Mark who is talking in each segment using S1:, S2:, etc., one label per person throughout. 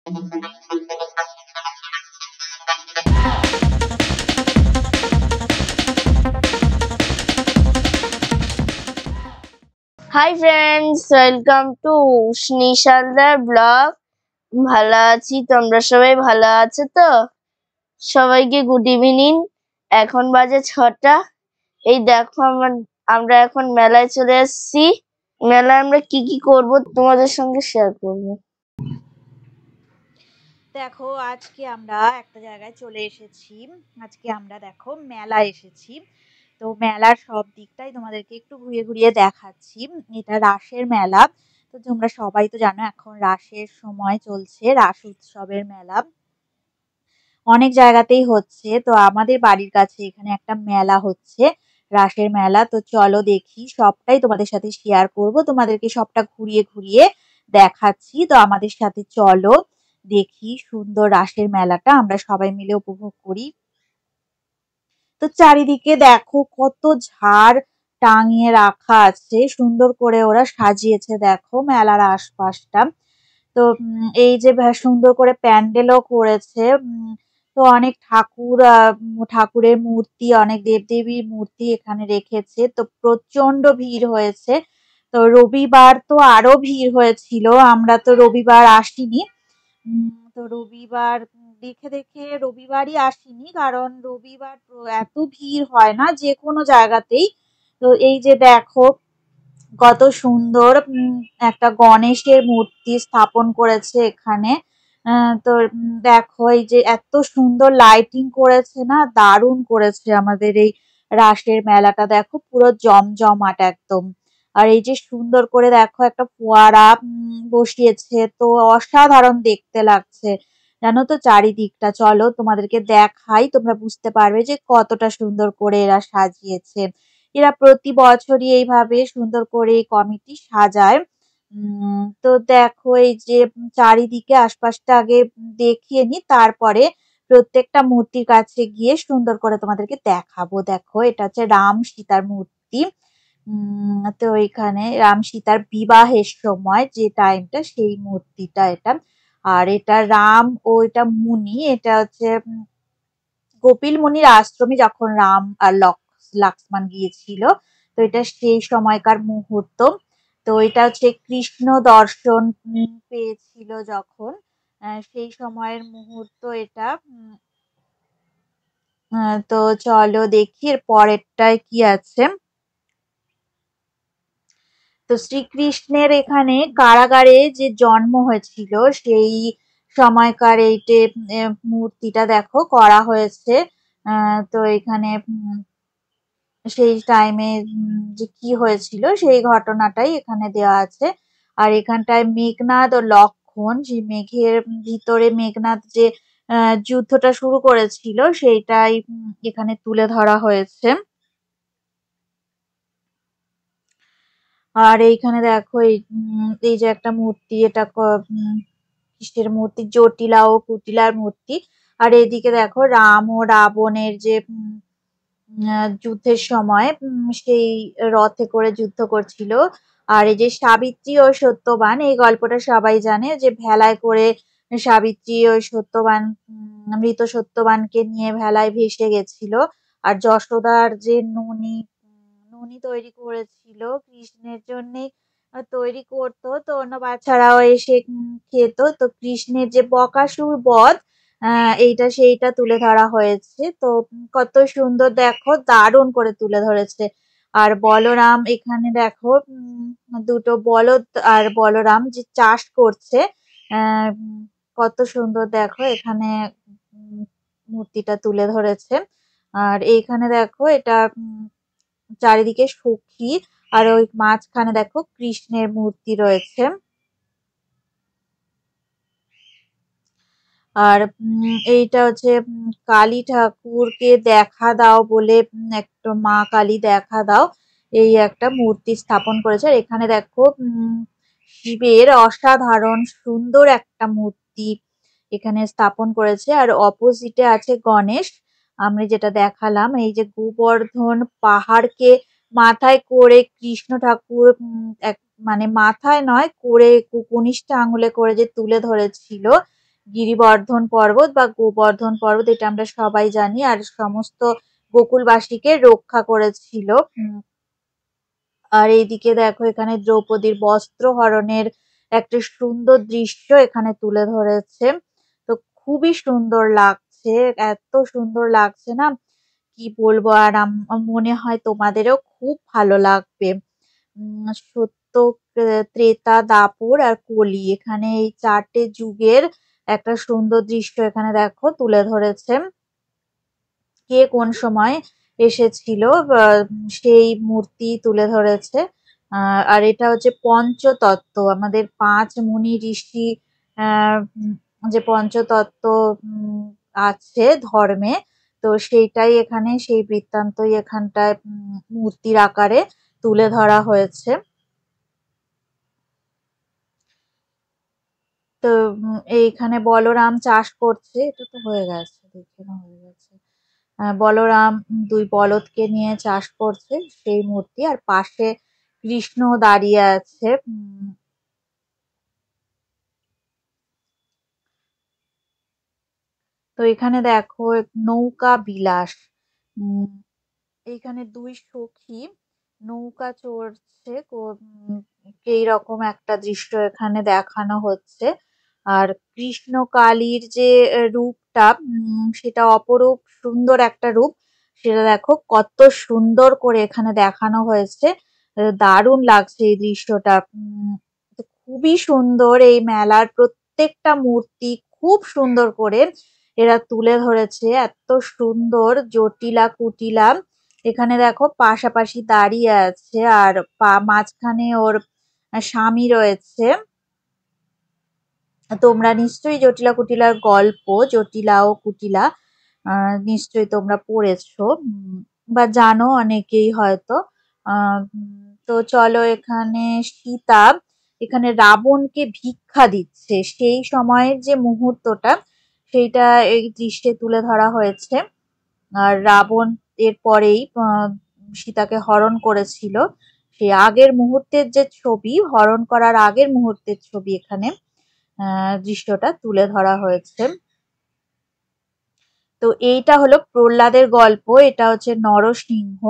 S1: High friends, welcome to স্নিশালদার blog. ভালো আছি, তোমরা সবাই ভালো আছো তো? সবাইকে গুড ইভিনিং। এখন বাজে 6টা। এই দেখো আমরা এখন মেলায় চলে এসেছি। মেলায় আমরা কি কি করব তোমাদের সঙ্গে শেয়ার করব।
S2: দেখো, আজকে আমরা একটা জায়গায় চলে এসেছি। আজকে আমরা দেখো মেলায় এসেছি। তো মেলার সব দিকটাই তোমাদেরকে একটু ঘুরিয়ে ঘুরিয়ে দেখাচ্ছি। এটা রাসের মেলা। তো তোমরা সবাই তো জানো এখন রাসের সময় চলছে, রাস উৎসবের মেলা অনেক জায়গাতেই হচ্ছে। তো আমাদের বাড়ির কাছে এখানে একটা মেলা হচ্ছে, রাসের মেলা। তো চলো দেখি, সবটাই তোমাদের সাথে শেয়ার করব, তোমাদেরকে সবটা ঘুরিয়ে ঘুরিয়ে দেখাচ্ছি। তো আমাদের সাথে চলো দেখি সুন্দর রাসের মেলাটা আমরা সবাই মিলে উপভোগ করি। তো চারিদিকে দেখো কত ঝাড় টাঙিয়ে রাখা আছে, সুন্দর করে ওরা সাজিয়েছে দেখো মেলার আশপাশটা। তো এই যে সুন্দর করে প্যান্ডেলও করেছে। তো অনেক ঠাকুর, ঠাকুরের মূর্তি, অনেক দেবদেবীর মূর্তি এখানে রেখেছে। তো প্রচন্ড ভিড় হয়েছে। তো রবিবার তো আরো ভিড় হয়েছিল, আমরা তো রবিবার আসিনি। তো রবিবার দেখে দেখে রবিবারই আসিনি, কারণ রবিবার এত ভিড় হয় না যে কোনো জায়গাতেই। তো এই যে দেখো কত সুন্দর একটা গণেশের মূর্তি স্থাপন করেছে এখানে। তো দেখো এই যে এত সুন্দর লাইটিং করেছে না, দারুণ করেছে আমাদের এই রাসের মেলাটা। দেখো পুরো জমজমাট একদম। আর এই যে সুন্দর করে দেখো একটা ফোয়ারা বসিয়েছে, তো অসাধারণ দেখতে লাগছে জানো তো চারিদিকটা। চলো তোমাদেরকে দেখাই, তোমরা বুঝতে পারবে যে কতটা সুন্দর করে এরা সাজিয়েছে। এরা প্রতি বছরই এইভাবে সুন্দর করে এই কমিটি সাজায়। তো দেখো এই যে চারিদিকে আশপাশটা আগে দেখিয়ে নি, তারপরে প্রত্যেকটা মূর্তির কাছে গিয়ে সুন্দর করে তোমাদেরকে দেখাবো। দেখো এটা হচ্ছে রাম সীতার মূর্তি। তো এখানে রাম সীতার বিবাহের সময় যে টাইমটা, সেই মূর্তিটা এটা। আর এটা রাম ও এটা মুনি, এটা হচ্ছে কপিল মুনির আশ্রমে যখন রাম আর লক্ষ্মণ গিয়েছিল। তো এটা সেই সময়কার মুহূর্ত। তো এটা হচ্ছে কৃষ্ণ দর্শন পেয়েছিল যখন, সেই সময়ের মুহূর্ত এটা। তো চলো দেখি এর পরেরটায় কি আছে। তো শ্রীকৃষ্ণের এখানে কারাগারে যে জন্ম হয়েছিল সেই সময়কার এই যে মূর্তিটা দেখো করা হয়েছে। তো এখানে সেই টাইমে যে কি হয়েছিল সেই ঘটনাটাই এখানে দেওয়া আছে। আর এখানটায় মেঘনাদ ও লক্ষ্মণ, যে মেঘের ভিতরে মেঘনাদ যে যুদ্ধটা শুরু করেছিল সেইটাই এখানে তুলে ধরা হয়েছে। আর এইখানে দেখো এই যে একটা মূর্তি, এটা কিসের মূর্তি, জটিলা ও কুটিলার মূর্তি। আর এইদিকে দেখো রাম ও রাবণের যে যুদ্ধের সময় সেই রথে করে যুদ্ধ করছিল। আর এই যে সাবিত্রী ও সত্যবান, এই গল্পটা সবাই জানে যে ভেলায় করে সাবিত্রী ও সত্যবান, মৃত সত্যবানকে নিয়ে ভেলায় ভেসে গেছিল। আর যশোদার যে ননি ননি তৈরি করেছিল কৃষ্ণের জন্যে, তৈরি করতো, তো অন্য বাচ্চারাও এসে খেত। তো কৃষ্ণের যে বকাসুর বধ, এইটা সেইটা তুলে ধরা হয়েছে। তো কত সুন্দর দেখো, দারুণ করে তুলে ধরেছে। আর বলরাম এখানে দেখো দুটো বলদ আর বলরাম যে চাষ করছে, কত সুন্দর দেখো এখানে মূর্তিটা তুলে ধরেছে। আর এইখানে দেখো এটা চারিদিকে সখী, আর ওই মাঝখানে দেখো কৃষ্ণের মূর্তি রয়েছে। আর এইটা হচ্ছে কালী ঠাকুরকে দেখা দাও বলে, একটা মা কালী দেখা দাও, এই একটা মূর্তি স্থাপন করেছে। আর এখানে দেখো শিবের অসাধারণ সুন্দর একটা মূর্তি এখানে স্থাপন করেছে। আর অপোজিটে আছে গণেশ, আমি যেটা দেখালাম। এই যে গোবর্ধন পাহাড়কে মাথায় করে কৃষ্ণ ঠাকুর এক মানে মাথায় নয় করে কনিষ্ঠ আঙুলে করে যে তুলে ধরেছিল, গিরিবর্ধন পর্বত বা গোবর্ধন পর্বত, এটা আমরা সবাই জানি। আর সমস্ত গোকুলবাসীকে রক্ষা করেছিল। আর এইদিকে দেখো এখানে দ্রৌপদীর বস্ত্র হরণের একটা সুন্দর দৃশ্য এখানে তুলে ধরেছে। তো খুবই সুন্দর লাগছে, এত সুন্দর লাগছে না কি বলবো। আর মনে হয় তোমাদেরও খুব ভালো লাগবে। সত্য, ত্রেতা, দাপর আর কলি, এখানে এই ৪টে যুগের একটা সুন্দর দৃশ্য এখানে দেখো তুলে ধরেছে। কে কোন সময় এসেছিল সেই মূর্তি তুলে ধরেছে। আর এটা হচ্ছে পঞ্চতত্ত্ব, আমাদের ৫ মুনি ঋষি যে পঞ্চতত্ত্ব আছে ধর্মে, তো সেইটাই এখানে, সেই বৃত্তান্তই এখানটায় মূর্তির আকারে তুলে ধরা হয়েছে। তো এইখানে বলরাম চাষ করছে, এটা তো হয়ে গেছে, দেখে না হয়ে গেছে। বলরাম ২ বলদকে নিয়ে চাষ করছে সেই মূর্তি, আর পাশে কৃষ্ণ দাঁড়িয়ে আছে। তো এখানে দেখো নৌকা বিলাস, উম এইখানে ২ সখী নৌকা চড়ছে, এইরকম একটা দৃশ্য এখানে দেখানো হচ্ছে। আর কৃষ্ণ কালীর যে রূপটা, সেটা অপরূপ সুন্দর একটা রূপ। সেটা দেখো কত সুন্দর করে এখানে দেখানো হয়েছে, দারুণ লাগছে এই দৃশ্যটা। তো খুবই সুন্দর, এই মেলার প্রত্যেকটা মূর্তি খুব সুন্দর করে এরা তুলে ধরেছে, এত সুন্দর জটিলা কুটিলা। এখানে দেখো পাশাপাশি দাঁড়িয়ে আছে, আর মাঝখানে ওর স্বামী রয়েছে। তোমরা নিশ্চয়ই জটিলা কুটিলার গল্প, জটিলা ও কুটিলা, নিশ্চয়ই তোমরা পড়েছো বা জানো অনেকেই হয়তো। তো চলো, এখানে সীতা এখানে রাবণকে ভিক্ষা দিচ্ছে, সেই সময়ের যে মুহূর্তটা সেইটা এই দৃশ্যে তুলে ধরা হয়েছে। আর রাবণ এর পরেই সীতাকে হরণ করেছিল, সেই আগের মুহূর্তের যে ছবি, হরণ করার আগের মুহূর্তের ছবি এখানে দৃশ্যটা তুলে ধরা হয়েছে। তো এইটা হলো প্রহ্লাদের গল্প, এটা হচ্ছে নরসিংহ।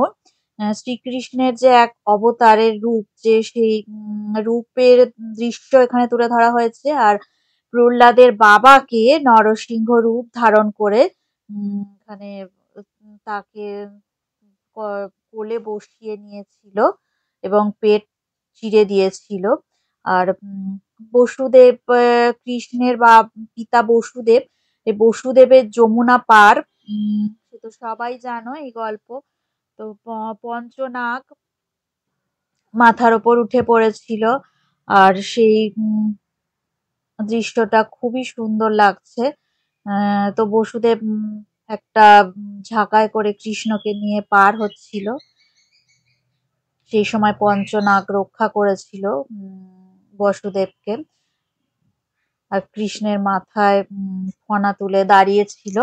S2: শ্রীকৃষ্ণের যে এক অবতারের রূপ, যে সেই রূপের দৃশ্য এখানে তুলে ধরা হয়েছে। আর প্রহ্লাদের বাবাকে নরসিংহ রূপ ধারণ করে এখানে তাকে কোলে বসিয়ে নিয়েছিল এবং পেট চিরে দিয়েছিল। আর বসুদেব, কৃষ্ণের বা পিতা বসুদেব, এই বসুদেবের যমুনা পার, সে তো সবাই জানো এই গল্প। তো পঞ্চনাগ মাথার ওপর উঠে পড়েছিল, আর সেই দৃশ্যটা খুবই সুন্দর লাগছে। তো বসুদেব একটা ঝাঁকায় করে কৃষ্ণকে নিয়ে পার হচ্ছিল, সেই সময় পঞ্চনাগ রক্ষা করেছিল বসুদেবকে। আর কৃষ্ণের মাথায় ফণা তুলে দাঁড়িয়েছিল।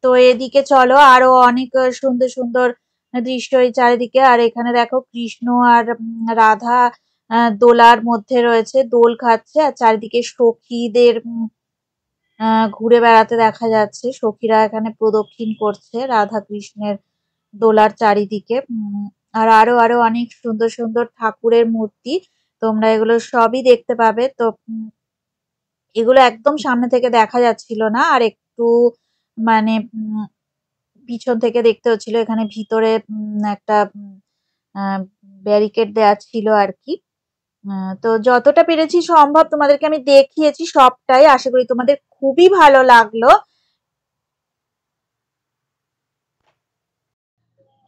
S2: তো এদিকে চলো, আরো অনেক সুন্দর সুন্দর দৃশ্য এই চারিদিকে। আর এখানে দেখো কৃষ্ণ আর রাধা দোলার মধ্যে রয়েছে, দোল খাচ্ছে, আর চারিদিকে সখীদের ঘুরে বেড়াতে দেখা যাচ্ছে। সখীরা এখানে প্রদক্ষিণ করছে রাধা কৃষ্ণের দোলার চারিদিকে। আর আরো আরো অনেক সুন্দর সুন্দর ঠাকুরের মূর্তি, তোমরা এগুলো সবই দেখতে পাবে। তো এগুলো একদম সামনে থেকে দেখা যাচ্ছিল না, আর একটু মানে পিছন থেকে দেখতে হচ্ছিল। এখানে ভিতরে একটা ব্যারিকেড দেওয়া ছিল আর কি। তো যতটা পেরেছি সম্ভব তোমাদেরকে আমি দেখিয়েছি সবটাই, আশা করি তোমাদের খুবই ভালো লাগলো।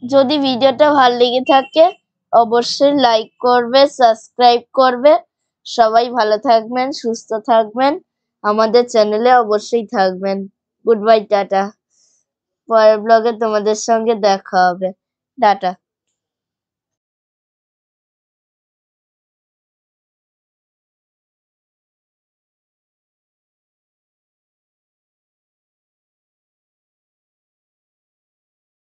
S1: যদি ভিডিওটা ভালো লেগে থাকে অবশ্যই লাইক করবে, সাবস্ক্রাইব করবে। সবাই ভালো থাকবেন, সুস্থ থাকবেন, আমাদের চ্যানেলে অবশ্যই থাকবেন। Good bye, tata. পরের ব্লগে তোমাদের সঙ্গে দেখা হবে। টাটা।